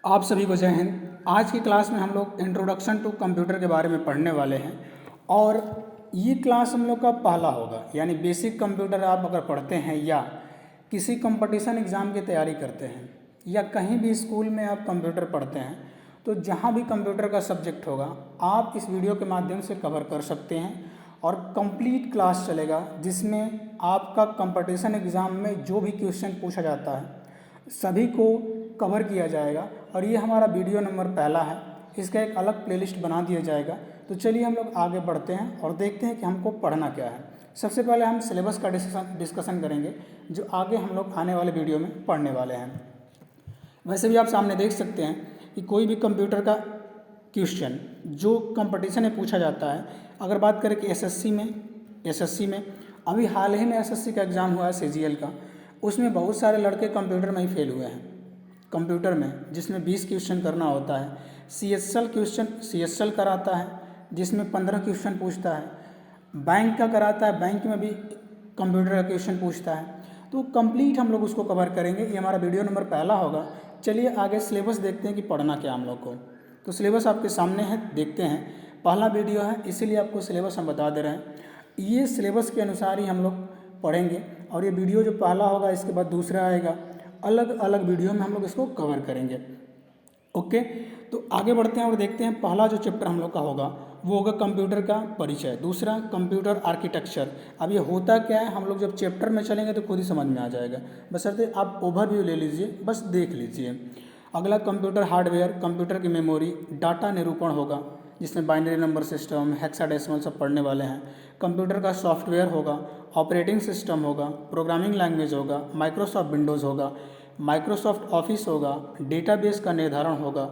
आप सभी को जय हिंद। आज की क्लास में हम लोग इंट्रोडक्शन टू कंप्यूटर के बारे में पढ़ने वाले हैं और ये क्लास हम लोग का पहला होगा। यानी बेसिक कंप्यूटर आप अगर पढ़ते हैं या किसी कंपटीशन एग्ज़ाम की तैयारी करते हैं या कहीं भी स्कूल में आप कंप्यूटर पढ़ते हैं तो जहाँ भी कंप्यूटर का सब्जेक्ट होगा आप इस वीडियो के माध्यम से कवर कर सकते हैं और कंप्लीट क्लास चलेगा जिसमें आपका कंपटीशन एग्ज़ाम में जो भी क्वेश्चन पूछा जाता है सभी को कवर किया जाएगा। और ये हमारा वीडियो नंबर पहला है, इसका एक अलग प्लेलिस्ट बना दिया जाएगा। तो चलिए हम लोग आगे बढ़ते हैं और देखते हैं कि हमको पढ़ना क्या है। सबसे पहले हम सिलेबस का डिस्कशन करेंगे जो आगे हम लोग आने वाले वीडियो में पढ़ने वाले हैं। वैसे भी आप सामने देख सकते हैं कि कोई भी कंप्यूटर का क्वेश्चन जो कंपटीशन में पूछा जाता है, अगर बात करें कि एसएससी में अभी हाल ही में एसएससी का एग्ज़ाम हुआ है सीजीएल का, उसमें बहुत सारे लड़के कंप्यूटर में ही फेल हुए हैं। कंप्यूटर में जिसमें 20 क्वेश्चन करना होता है, सीएसएल कराता है जिसमें 15 क्वेश्चन पूछता है, बैंक का कराता है, बैंक में भी कंप्यूटर का क्वेश्चन पूछता है। तो कंप्लीट हम लोग उसको कवर करेंगे, ये हमारा वीडियो नंबर पहला होगा। चलिए आगे सिलेबस देखते हैं कि पढ़ना क्या हम लोग को। तो सिलेबस आपके सामने है, देखते हैं। पहला वीडियो है इसीलिए आपको सिलेबस हम बता दे रहे हैं। ये सिलेबस के अनुसार ही हम लोग पढ़ेंगे और ये वीडियो जो पहला होगा इसके बाद दूसरा आएगा, अलग अलग वीडियो में हम लोग इसको कवर करेंगे। ओके, तो आगे बढ़ते हैं और देखते हैं। पहला जो चैप्टर हम लोग का होगा वो होगा कंप्यूटर का परिचय, दूसरा कंप्यूटर आर्किटेक्चर। अब ये होता क्या है हम लोग जब चैप्टर में चलेंगे तो खुद ही समझ में आ जाएगा, बशर्ते आप ओवरव्यू ले लीजिए, बस देख लीजिए। अगला कंप्यूटर हार्डवेयर, कंप्यूटर की मेमोरी, डाटा निरूपण होगा जिसमें बाइनरी नंबर सिस्टम, हेक्साडेसिमल सब पढ़ने वाले हैं। कंप्यूटर का सॉफ्टवेयर होगा, ऑपरेटिंग सिस्टम होगा, प्रोग्रामिंग लैंग्वेज होगा, माइक्रोसॉफ्ट विंडोज़ होगा, माइक्रोसॉफ्ट ऑफिस होगा, डेटाबेस का निर्धारण होगा,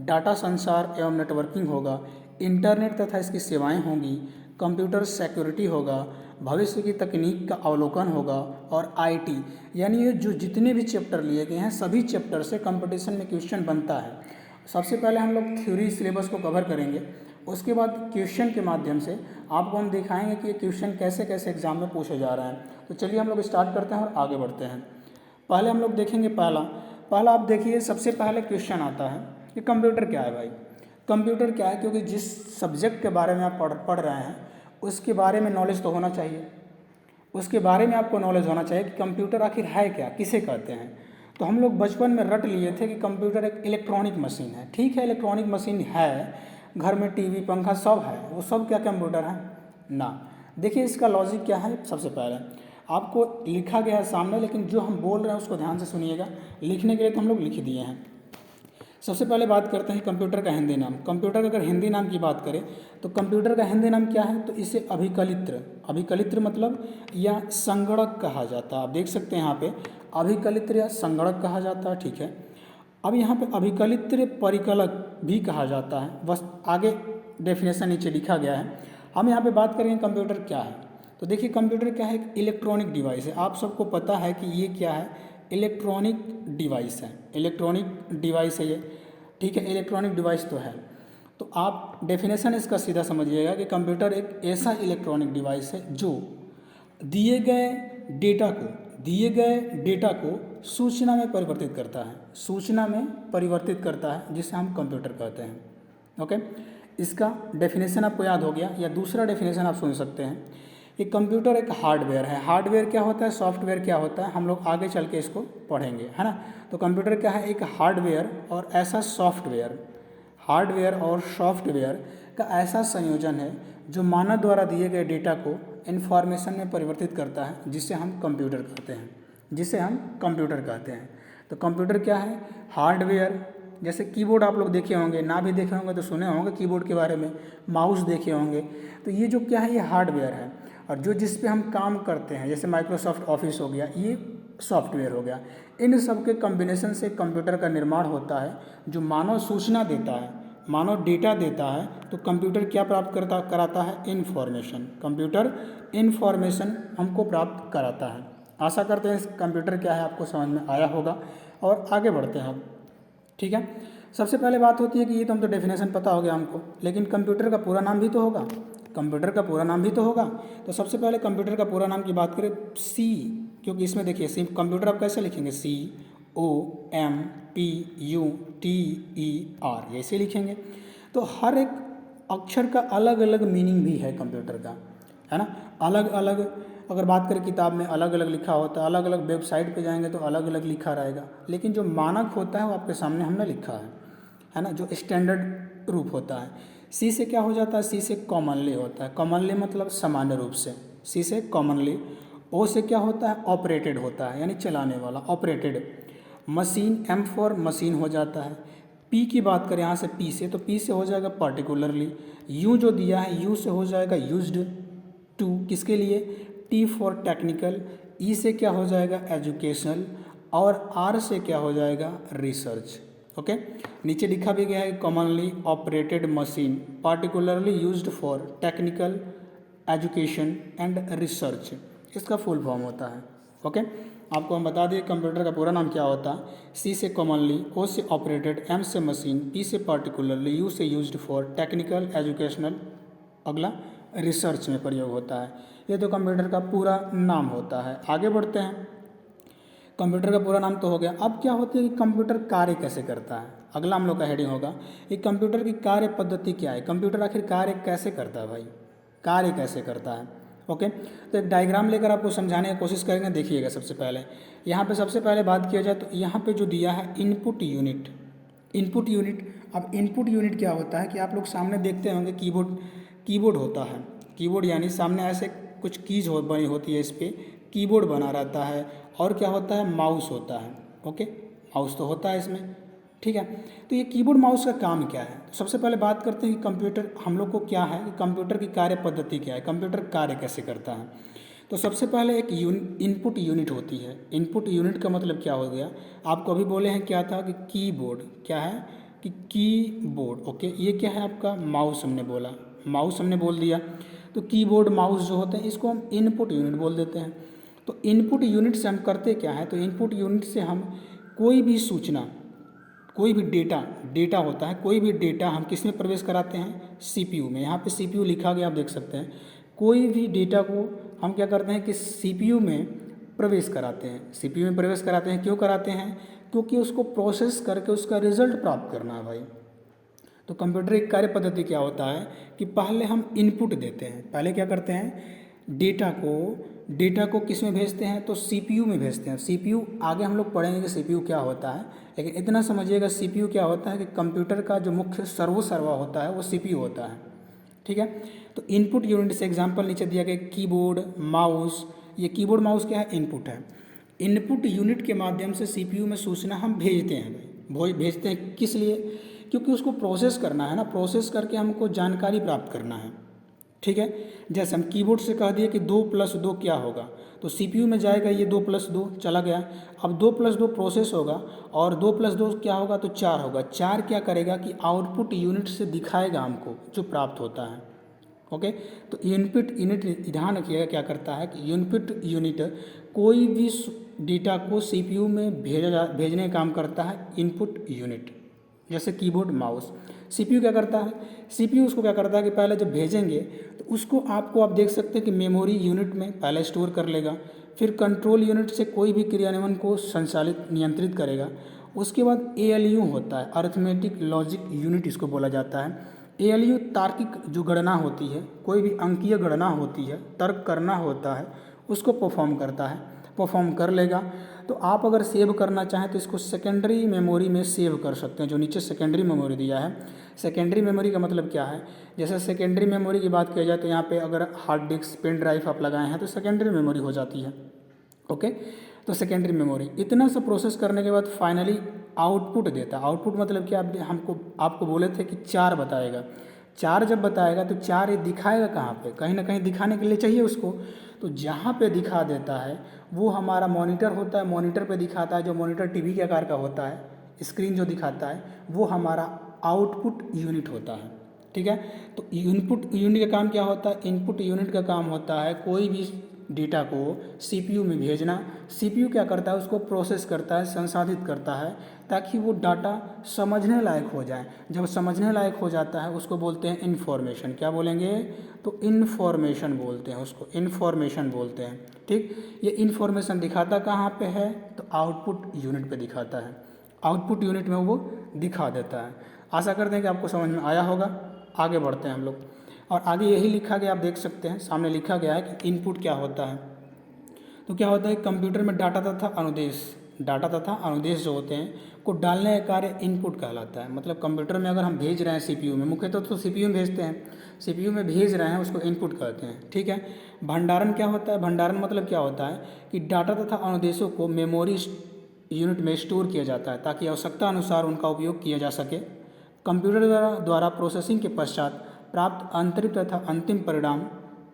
डाटा संचार एवं नेटवर्किंग होगा, इंटरनेट तथा इसकी सेवाएं होंगी, कंप्यूटर सिक्योरिटी होगा, भविष्य की तकनीक का अवलोकन होगा और आईटी। यानी ये जो जितने भी चैप्टर लिए गए हैं सभी चैप्टर से कंपटीशन में क्वेश्चन बनता है। सबसे पहले हम लोग थ्योरी सिलेबस को कवर करेंगे, उसके बाद क्वेश्चन के माध्यम से आपको हम दिखाएंगे कि ये क्वेश्चन कैसे कैसे एग्जाम में पूछे जा रहे हैं। तो चलिए हम लोग स्टार्ट करते हैं और आगे बढ़ते हैं। पहले हम लोग देखेंगे पहला आप देखिए, सबसे पहले क्वेश्चन आता है कि कंप्यूटर क्या है भाई। कंप्यूटर क्या है, क्योंकि जिस सब्जेक्ट के बारे में आप पढ़ रहे हैं उसके बारे में नॉलेज तो होना चाहिए, उसके बारे में आपको नॉलेज होना चाहिए कि कंप्यूटर आखिर है क्या, किसे कहते हैं। तो हम लोग बचपन में रट लिए थे कि कंप्यूटर एक इलेक्ट्रॉनिक मशीन है। ठीक है, इलेक्ट्रॉनिक मशीन है, घर में टीवी पंखा सब है, वो सब क्या कंप्यूटर है ना। देखिए इसका लॉजिक क्या है। सबसे पहले आपको लिखा गया है सामने, लेकिन जो हम बोल रहे हैं उसको ध्यान से सुनिएगा। लिखने के लिए तो हम लोग लिख दिए हैं। सबसे पहले बात करते हैं कंप्यूटर का हिंदी नाम। कंप्यूटर का अगर हिंदी नाम की बात करें तो कंप्यूटर का हिंदी नाम क्या है, तो इसे अभिकलित्र मतलब या संगणक कहा जाता है। आप देख सकते हैं यहाँ पे अभिकलित्र या संगणक कहा जाता है। ठीक है, अब यहाँ पे अभिकलित्र परिकलक भी कहा जाता है, बस आगे डेफिनेशन नीचे लिखा गया है। हम यहाँ पे बात करेंगे कंप्यूटर क्या है। तो देखिए कंप्यूटर क्या है, एक इलेक्ट्रॉनिक डिवाइस है। आप सबको पता है कि ये क्या है, इलेक्ट्रॉनिक डिवाइस है। इलेक्ट्रॉनिक डिवाइस है ये, ठीक है, इलेक्ट्रॉनिक डिवाइस तो है। तो आप डेफिनेशन इसका सीधा समझिएगा कि कंप्यूटर एक ऐसा इलेक्ट्रॉनिक डिवाइस है जो दिए गए डेटा को सूचना में परिवर्तित करता है, जिसे हम कंप्यूटर कहते हैं। ओके, इसका डेफिनेशन आपको याद हो गया। या दूसरा डेफिनेशन आप सुन सकते हैं कि कंप्यूटर एक हार्डवेयर है। हार्डवेयर क्या होता है, सॉफ्टवेयर क्या होता है, हम लोग आगे चल के इसको पढ़ेंगे, है ना। तो कंप्यूटर क्या है, एक हार्डवेयर और ऐसा सॉफ्टवेयर, हार्डवेयर और सॉफ्टवेयर का ऐसा संयोजन है जो मानव द्वारा दिए गए डेटा को इन्फॉर्मेशन में परिवर्तित करता है, जिसे हम कंप्यूटर कहते हैं। तो कंप्यूटर क्या है, हार्डवेयर। जैसे कीबोर्ड आप लोग देखे होंगे, ना भी देखे होंगे तो सुने होंगे कीबोर्ड के बारे में, माउस देखे होंगे। तो ये जो क्या है, ये हार्डवेयर है। और जो जिस पे हम काम करते हैं, जैसे माइक्रोसॉफ्ट ऑफिस हो गया, ये सॉफ्टवेयर हो गया। इन सब के कम्बिनेशन से कंप्यूटर का निर्माण होता है जो मानव सूचना देता है, मानव डेटा देता है। तो कंप्यूटर क्या प्राप्त कराता है, इन्फॉर्मेशन। कंप्यूटर इन्फॉर्मेशन हमको प्राप्त कराता है। आशा करते हैं कंप्यूटर क्या है आपको समझ में आया होगा और आगे बढ़ते हैं अब। ठीक है, सबसे पहले बात होती है कि ये तो हम तो डेफिनेशन पता हो गया हमको, लेकिन कंप्यूटर का पूरा नाम भी तो होगा। तो सबसे पहले कंप्यूटर का पूरा नाम की बात करें, क्योंकि इसमें देखिए कंप्यूटर आप कैसे लिखेंगे, COMPUTER, ऐसे लिखेंगे। तो हर एक अक्षर का अलग अलग मीनिंग भी है कंप्यूटर का, है ना। अलग अलग अगर बात करें किताब में अलग अलग लिखा होता है, अलग अलग वेबसाइट पे जाएंगे तो अलग अलग लिखा रहेगा, लेकिन जो मानक होता है वो आपके सामने हमने लिखा है ना, जो स्टैंडर्ड रूप होता है। सी से क्या हो जाता है, सी से कॉमनली होता है, कॉमनली मतलब सामान्य रूप से, सी से कॉमनली। ओ से क्या होता है, ऑपरेटेड होता है, यानी चलाने वाला, operated. Machine, M for machine हो जाता है। पी की बात करें यहाँ से पी से, तो पी से हो जाएगा पर्टिकुलरली। यू जो दिया है, यू से हो जाएगा यूज्ड टू, किसके लिए, टी फॉर टेक्निकल। ई से क्या हो जाएगा, एजुकेशनल। और आर से क्या हो जाएगा, रिसर्च। ओके, नीचे लिखा भी गया है commonly operated machine particularly used for technical, education and research, इसका फुल फॉर्म होता है। ओके, आपको हम बता दें कंप्यूटर का पूरा नाम क्या होता है। सी से कॉमनली, ओ से ऑपरेटेड, एम से मशीन, पी से पार्टिकुलरली, यू से यूज्ड फॉर टेक्निकल, एजुकेशनल, अगला रिसर्च में प्रयोग होता है। ये तो कंप्यूटर का पूरा नाम होता है। आगे बढ़ते हैं, कंप्यूटर का पूरा नाम तो हो गया। अब क्या होता है कि कंप्यूटर कार्य कैसे करता है, अगला हम लोग का हेडिंग होगा कि कंप्यूटर की कार्य पद्धति क्या है, कंप्यूटर आखिर कार्य कैसे करता है भाई, कार्य कैसे करता है। ओके, तो एक डायग्राम लेकर आपको समझाने की कोशिश करेंगे। देखिएगा, सबसे पहले यहाँ पे सबसे पहले बात किया जाए तो यहाँ पे जो दिया है इनपुट यूनिट, इनपुट यूनिट। अब इनपुट यूनिट क्या होता है कि आप लोग सामने देखते होंगे कीबोर्ड, कीबोर्ड होता है, कीबोर्ड यानी सामने ऐसे कुछ कीज बनी होती है, इस पर कीबोर्ड बना रहता है। और क्या होता है, माउस होता है। ओके, माउस तो होता है इसमें, ठीक है। तो ये कीबोर्ड माउस का काम क्या है, तो सबसे पहले बात करते हैं कि कंप्यूटर हम लोग को क्या है, कि कंप्यूटर की कार्य पद्धति क्या है, कंप्यूटर कार्य कैसे करता है। तो सबसे पहले एक इनपुट यूनिट होती है। इनपुट यूनिट का मतलब क्या हो गया, आपको अभी बोले हैं क्या था कि कीबोर्ड, क्या है कि कीबोर्ड। ओके, ये क्या है आपका माउस, हमने बोला माउस, हमने बोल दिया। तो कीबोर्ड माउस जो होते हैं इसको हम इनपुट यूनिट बोल देते हैं। तो इनपुट यूनिट से हम करते क्या है, तो इनपुट यूनिट से हम कोई भी सूचना, कोई भी डेटा होता है, कोई भी डेटा हम किस में प्रवेश कराते हैं, सीपीयू में। यहाँ पे सीपीयू लिखा गया, आप देख सकते हैं। कोई भी डेटा को हम क्या करते हैं कि सीपीयू में प्रवेश कराते हैं, सीपीयू में प्रवेश कराते हैं। क्यों कराते हैं, क्योंकि उसको प्रोसेस करके उसका रिजल्ट प्राप्त करना है भाई। तो कंप्यूटर की कार्य पद्धति क्या होता है कि पहले हम इनपुट देते हैं, पहले क्या करते हैं, डेटा को किस में भेजते हैं, तो सीपीयू में भेजते हैं। सीपीयू आगे हम लोग पढ़ेंगे कि सीपीयू क्या होता है, लेकिन इतना समझिएगा सीपीयू क्या होता है कि कंप्यूटर का जो मुख्य सर्वा होता है वो सीपीयू होता है, ठीक है। तो इनपुट यूनिट से एग्जांपल नीचे दिया गया, कीबोर्ड माउस। ये कीबोर्ड माउस क्या है, इनपुट है। इनपुट यूनिट के माध्यम से सीपीयू में सूचना हम भेजते हैं भाई, भेजते हैं किस लिए, क्योंकि उसको प्रोसेस करना है ना, प्रोसेस करके हमको जानकारी प्राप्त करना है, ठीक है। जैसे हम कीबोर्ड से कह दिए कि 2 + 2 क्या होगा, तो सीपीयू में जाएगा, ये 2 + 2 चला गया। अब 2 + 2 प्रोसेस होगा और 2 + 2 क्या होगा, तो 4 होगा। 4 क्या करेगा कि आउटपुट यूनिट से दिखाएगा हमको जो प्राप्त होता है। ओके, तो इनपुट यूनिट ध्यान रखिएगा क्या करता है कि इनपुट यूनिट कोई भी डेटा को सीपीयू में भेजने का काम करता है इनपुट यूनिट। जैसे कीबोर्ड माउस, सीपीयू क्या करता है, सीपीयू उसको क्या करता है कि पहले जब भेजेंगे तो उसको आप देख सकते हैं कि मेमोरी यूनिट में पहले स्टोर कर लेगा, फिर कंट्रोल यूनिट से कोई भी क्रियान्वयन को संचालित नियंत्रित करेगा। उसके बाद एएलयू होता है, अरिथमेटिक लॉजिक यूनिट इसको बोला जाता है। एएलयू तार्किक जो गणना होती है, कोई भी अंकीय गणना होती है, तर्क करना होता है, उसको परफॉर्म करता है, परफॉर्म कर लेगा। तो आप अगर सेव करना चाहें तो इसको सेकेंडरी मेमोरी में सेव कर सकते हैं, जो नीचे सेकेंडरी मेमोरी दिया है। सेकेंडरी मेमोरी का मतलब क्या है, जैसे सेकेंडरी मेमोरी की बात की जाए तो यहाँ पे अगर हार्ड डिस्क पेन ड्राइव आप लगाए हैं तो सेकेंडरी मेमोरी हो जाती है। ओके, तो सेकेंडरी मेमोरी इतना सा प्रोसेस करने के बाद फाइनली आउटपुट देता है। आउटपुट मतलब कि आपको बोले थे कि 4 बताएगा। 4 जब बताएगा तो 4 ये दिखाएगा कहाँ पे, कहीं ना कहीं दिखाने के लिए चाहिए उसको। तो जहाँ पे दिखा देता है वो हमारा मॉनिटर होता है, मॉनिटर पे दिखाता है, जो मॉनिटर टीवी के आकार का होता है, स्क्रीन जो दिखाता है वो हमारा आउटपुट यूनिट होता है, ठीक है। तो इनपुट यूनिट का काम क्या होता है, इनपुट यूनिट का काम होता है कोई भी डेटा को सीपीयू में भेजना। सीपीयू क्या करता है, उसको प्रोसेस करता है, संसाधित करता है ताकि वो डाटा समझने लायक हो जाए। जब समझने लायक हो जाता है उसको बोलते हैं इन्फॉर्मेशन। क्या बोलेंगे, तो इन्फॉर्मेशन बोलते हैं उसको, इन्फॉर्मेशन बोलते हैं। ठीक, ये इन्फॉर्मेशन दिखाता कहाँ पे है, तो आउटपुट यूनिट पे दिखाता है, आउटपुट यूनिट में वो दिखा देता है। आशा करते हैं कि आपको समझ में आया होगा। आगे बढ़ते हैं हम लोग, और आगे यही लिखा गया, आप देख सकते हैं सामने लिखा गया है कि इनपुट क्या होता है। तो क्या होता है, कंप्यूटर में डाटा तथा अनुदेश, डाटा तथा अनुदेश जो होते हैं को डालने का कार्य इनपुट कहलाता है। मतलब कंप्यूटर में अगर हम भेज रहे हैं सीपीयू में, मुख्यतः तो सीपीयू में भेजते हैं, सीपीयू में भेज रहे हैं उसको इनपुट कहते हैं। ठीक है, भंडारण क्या होता है, भंडारण मतलब क्या होता है कि डाटा तथा अनुदेशों को मेमोरी यूनिट में स्टोर किया जाता है ताकि आवश्यकता अनुसार उनका उपयोग किया जा सके। कंप्यूटर द्वारा प्रोसेसिंग के पश्चात प्राप्त आंतरिक तथा अंतिम परिणाम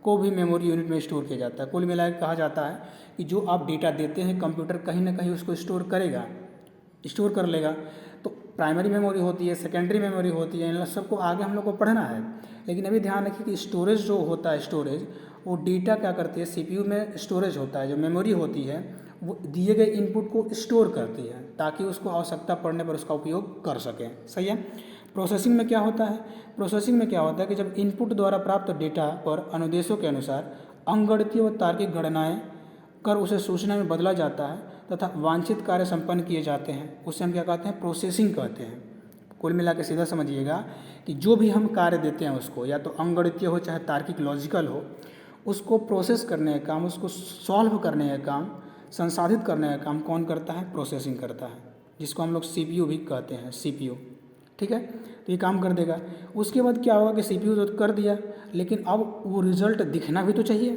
को भी मेमोरी यूनिट में स्टोर किया जाता है। कुल मिलाकर कहा जाता है कि जो आप डेटा देते हैं कंप्यूटर कहीं ना कहीं उसको स्टोर करेगा, स्टोर कर लेगा। तो प्राइमरी मेमोरी होती है, सेकेंडरी मेमोरी होती है, इन सबको आगे हम लोग को पढ़ना है। लेकिन अभी ध्यान रखिए कि स्टोरेज जो होता है, स्टोरेज वो डेटा क्या करती है, सीपीयू में स्टोरेज होता है, जो मेमोरी होती है वो दिए गए इनपुट को स्टोर करती है ताकि उसको आवश्यकता पड़ने पर उसका उपयोग कर सकें। सही है। प्रोसेसिंग में क्या होता है, प्रोसेसिंग में क्या होता है कि जब इनपुट द्वारा प्राप्त डेटा पर अनुदेशों के अनुसार अंकगणितीय व तार्किक गणनाएं कर उसे सूचना में बदला जाता है तथा वांछित कार्य संपन्न किए जाते हैं, उसे हम क्या कहते हैं, प्रोसेसिंग कहते हैं। कुल मिला के सीधा समझिएगा कि जो भी हम कार्य देते हैं उसको, या तो अंकगणितीय हो चाहे तार्किक लॉजिकल हो, उसको प्रोसेस करने का काम, उसको सॉल्व करने का काम, संसाधित करने का काम कौन करता है, प्रोसेसिंग करता है, जिसको हम लोग सीपीयू भी कहते हैं, सीपीयू। ठीक है, तो ये काम कर देगा। उसके बाद क्या होगा कि सीपीयू तो कर दिया, लेकिन अब वो रिजल्ट दिखना भी तो चाहिए।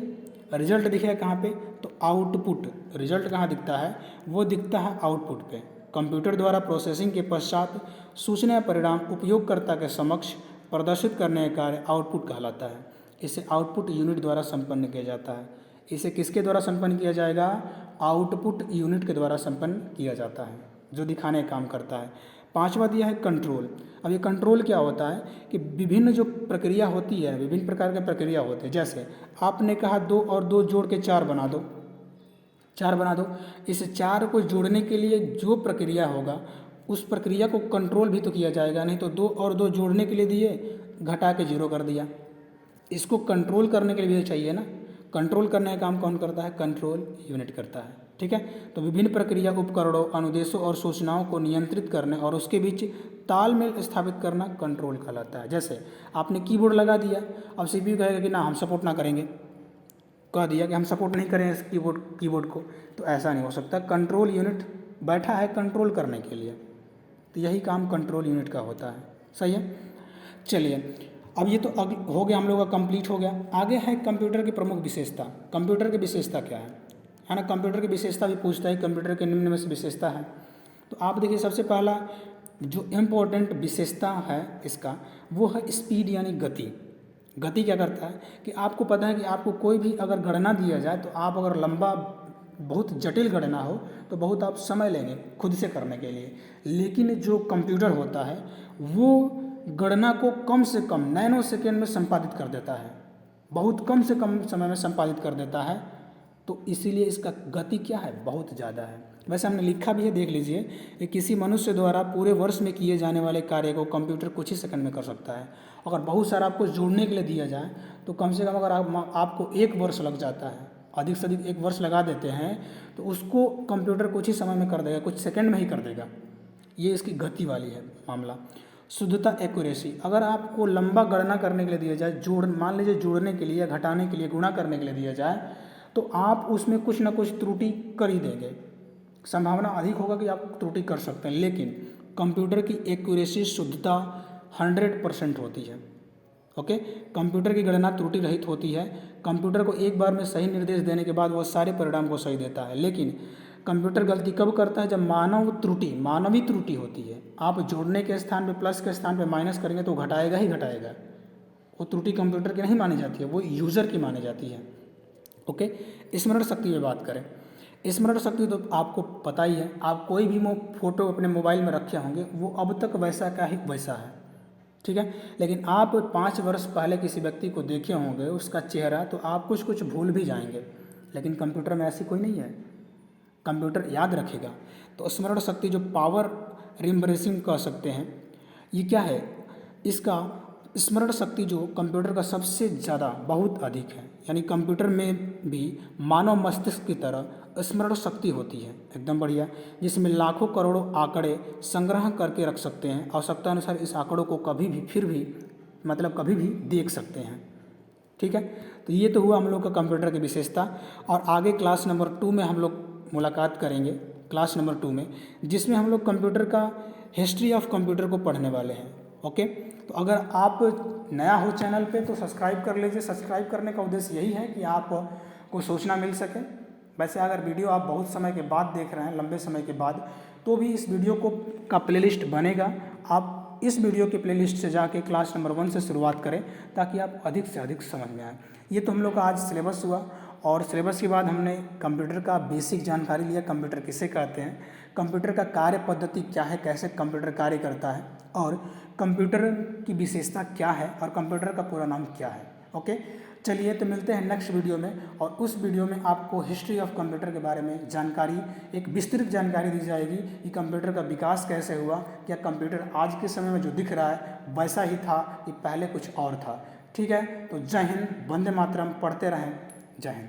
रिजल्ट दिखेगा कहाँ पे, तो आउटपुट। रिजल्ट कहाँ दिखता है, वो दिखता है आउटपुट पे। कंप्यूटर द्वारा प्रोसेसिंग के पश्चात सूचना परिणाम उपयोगकर्ता के समक्ष प्रदर्शित करने का कार्य आउटपुट कहलाता है। इसे आउटपुट यूनिट द्वारा संपन्न किया जाता है। इसे किसके द्वारा संपन्न किया जाएगा, आउटपुट यूनिट के द्वारा संपन्न किया जाता है, जो दिखाने का काम करता है। पांचवा दिया है कंट्रोल। अब ये कंट्रोल क्या होता है कि विभिन्न जो प्रक्रिया होती है, विभिन्न प्रकार के प्रक्रिया होते हैं। जैसे आपने कहा 2 और 2 जोड़ के 4 बना दो, 4 बना दो। इस 4 को जोड़ने के लिए जो प्रक्रिया होगा उस प्रक्रिया को कंट्रोल भी तो किया जाएगा। नहीं तो 2 और 2 जोड़ने के लिए दिए, घटा के 0 कर दिया। इसको कंट्रोल करने के लिए भी चाहिए ना, कंट्रोल करने का काम कौन करता है, कंट्रोल यूनिट करता है। ठीक है, तो विभिन्न प्रक्रिया उपकरणों, अनुदेशों और सूचनाओं को नियंत्रित करने और उसके बीच तालमेल स्थापित करना कंट्रोल कहलाता है। जैसे आपने कीबोर्ड लगा दिया, अब सीपीयू कहेगा कि ना हम सपोर्ट ना करेंगे, कह दिया कि हम सपोर्ट नहीं करें इस कीबोर्ड को, तो ऐसा नहीं हो सकता। कंट्रोल यूनिट बैठा है कंट्रोल करने के लिए, तो यही काम कंट्रोल यूनिट का होता है। सही है। चलिए, अब ये तो हो गया, हम लोग का कंप्लीट हो गया। आगे है कंप्यूटर की प्रमुख विशेषता। कंप्यूटर की विशेषता क्या है ना, कंप्यूटर की विशेषता भी पूछता है, कंप्यूटर के निम्न में से विशेषता है। तो आप देखिए, सबसे पहला जो इम्पोर्टेंट विशेषता है इसका, वो है स्पीड यानी गति। गति क्या करता है कि आपको पता है कि आपको कोई भी अगर गणना दिया जाए तो आप अगर लंबा, बहुत जटिल गणना हो तो बहुत आप समय लेंगे खुद से करने के लिए। लेकिन जो कंप्यूटर होता है वो गणना को कम से कम नैनो सेकेंड में संपादित कर देता है, बहुत कम से कम समय में संपादित कर देता है। तो इसीलिए इसका गति क्या है, बहुत ज़्यादा है। वैसे हमने लिखा भी है, देख लीजिए कि किसी मनुष्य द्वारा पूरे वर्ष में किए जाने वाले कार्य को कंप्यूटर कुछ ही सेकंड में कर सकता है। अगर बहुत सारा आपको जोड़ने के लिए दिया जाए तो कम से कम अगर आपको 1 वर्ष लग जाता है, अधिक से अधिक 1 वर्ष लगा देते हैं, तो उसको कंप्यूटर कुछ ही समय में कर देगा, कुछ सेकंड में ही कर देगा। ये इसकी गति वाली है मामला। शुद्धता, एक्यूरेसी। अगर आपको लंबा गणना करने के लिए दिया जाए, मान लीजिए जोड़ने के लिए या घटाने के लिए, गुणा करने के लिए दिया जाए, तो आप उसमें कुछ ना कुछ त्रुटि कर ही देंगे। संभावना अधिक होगा कि आप त्रुटि कर सकते हैं। लेकिन कंप्यूटर की एक्यूरेसी, शुद्धता 100% होती है। ओके, कंप्यूटर की गणना त्रुटि रहित होती है। कंप्यूटर को एक बार में सही निर्देश देने के बाद वह सारे परिणाम को सही देता है। लेकिन कंप्यूटर गलती कब करता है, जब मानवी त्रुटि होती है। आप जोड़ने के स्थान पे प्लस के स्थान पे माइनस करेंगे तो घटाएगा ही घटाएगा। वो त्रुटि कंप्यूटर की नहीं मानी जाती है, वो यूज़र की मानी जाती है। ओके, स्मरण शक्ति में बात करें, स्मरण शक्ति तो आपको पता ही है, आप कोई भी फोटो अपने मोबाइल में रखे होंगे वो अब तक वैसा का ही वैसा है। ठीक है, लेकिन आप 5 वर्ष पहले किसी व्यक्ति को देखे होंगे उसका चेहरा, तो आप कुछ कुछ भूल भी जाएंगे। लेकिन कंप्यूटर में ऐसी कोई नहीं है, कंप्यूटर याद रखेगा। तो स्मरण शक्ति जो पावर रिमेम्बरिंग कह सकते हैं, ये क्या है, इसका स्मरण शक्ति जो कंप्यूटर का सबसे ज़्यादा बहुत अधिक है, यानी कंप्यूटर में भी मानव मस्तिष्क की तरह स्मरण शक्ति होती है, एकदम बढ़िया, जिसमें लाखों करोड़ों आंकड़े संग्रह करके रख सकते हैं। आवश्यकता अनुसार इस आंकड़ों को कभी भी फिर भी मतलब कभी भी देख सकते हैं। ठीक है, तो ये तो हुआ हम लोग का कंप्यूटर की विशेषता। और आगे क्लास नंबर 2 में हम लोग मुलाकात करेंगे, क्लास नंबर 2 में, जिसमें हम लोग कंप्यूटर का हिस्ट्री ऑफ कंप्यूटर को पढ़ने वाले हैं। ओके, तो अगर आप नया हो चैनल पे तो सब्सक्राइब कर लीजिए। सब्सक्राइब करने का उद्देश्य यही है कि आपको सूचना मिल सके। वैसे अगर वीडियो आप बहुत समय के बाद देख रहे हैं, लंबे समय के बाद, तो भी इस वीडियो को का प्लेलिस्ट बनेगा। आप इस वीडियो के प्लेलिस्ट से जाके क्लास नंबर 1 से शुरुआत करें ताकि आप अधिक से अधिक समझ में आए। ये तो हम लोग का आज सिलेबस हुआ, और सिलेबस के बाद हमने कंप्यूटर का बेसिक जानकारी लिया, कंप्यूटर किसे कहते हैं, कंप्यूटर का कार्य पद्धति क्या है, कैसे कंप्यूटर कार्य करता है, और कंप्यूटर की विशेषता क्या है, और कंप्यूटर का पूरा नाम क्या है। ओके, चलिए तो मिलते हैं नेक्स्ट वीडियो में, और उस वीडियो में आपको हिस्ट्री ऑफ कंप्यूटर के बारे में जानकारी, एक विस्तृत जानकारी दी जाएगी कि कंप्यूटर का विकास कैसे हुआ, क्या कंप्यूटर आज के समय में जो दिख रहा है वैसा ही था कि पहले कुछ और था। ठीक है, तो जय हिंद, वंदे मातरम, पढ़ते रहें, जय हिंद।